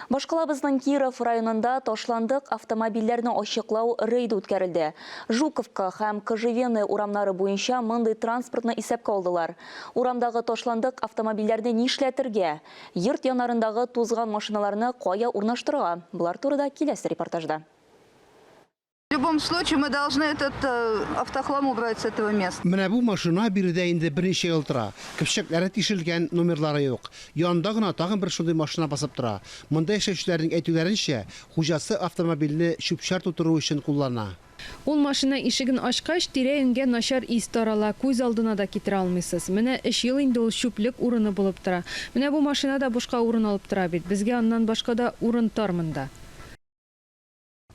Башкалабызның Киров районында ташландык автомобильләрне ачыклау рейды үткәрелде. Жуковка һәм Кожевенный урамнары буенча мондый транспортны исәпкә алдылар. Урамдагы ташландык автомобильләрне нишләтергә? Йорт янарындагы тузган машиналарны кая урнаштырырга? Булар турында киләсе репортажда. В любом случае мы должны этот автохлам убрать с этого места. Менә бу машина биредә инде берничә ел тора. Көпчәкләре тишелгән, номерлары юк. Янында гына тагын бер шундый машина басып тора. Монда яшәүчеләрнең әйтүләренчә, хуҗасы автомобильне чүп-чар тутыру өчен куллана. Ул машина ишеген ачкач, тирә-юньгә начар ис тарала, күз алдына да китерә алмыйсыз. Менә 3 ел инде ул чүплек урыны булып тора. Менә бу машина да бушка урын алып тора бит. Безгә аннан башка да урын тармында.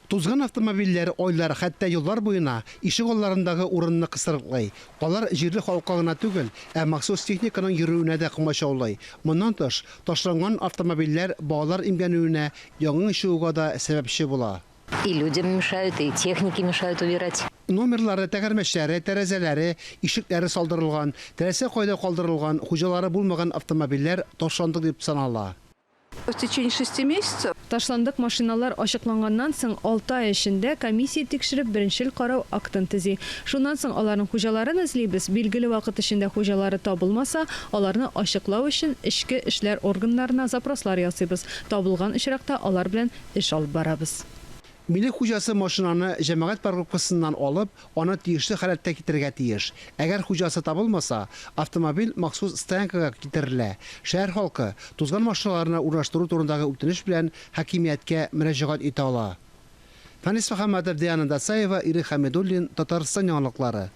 Тузган автомобильләр ойлар, хәтта юллар буена ишек алларындагы урынны кысырыклый. Алар җирле халыкка гына түгел, ә махсус техниканың йөрүенә дә комачаулый. Моннан тыш, ташланган автомобильләр балалар имгәнүенә, яңгын чыгуга да сәбәпче була. И людям мешают, и технике мешают убирать. Номерлары, тәгәрмәчләре, тәрәзәләре, ишекләре салдырылган, тәрәзә кайда калдырылган, хуҗалары булмаган автомобильләр ташландык дип санала. В течение 6 месяцев Ташландык машиналар ачыкланганнан соң 6 ай эчендә комиссия тикшереп беренчел карау актын төзи. Шуннан соң аларның хуҗаларын эзлибез. Билгеле вакыт эчендә хуҗалары табылмаса, аларны ачыклау өчен эчке эшләр органнарына запрослар ясыйбыз. Табылган очракта алар белән эш алып барабыз. Милек хуҗасы машинаны җәмәгать парковкасыннан алып, аны тиешле халәттә китергә тиеш. Әгәр хуҗасы табылмаса, автомобиль махсус стоянкага китерелә. Шәһәр халкы тузган машиналарны урнаштыру турындагы үтенеч белән хакимияткә мөрәҗәгать итә ала. Фанис Мөхәммәдов, Диана Дасаева, Ирек Хәмидуллин, Татарстан яңалыклары.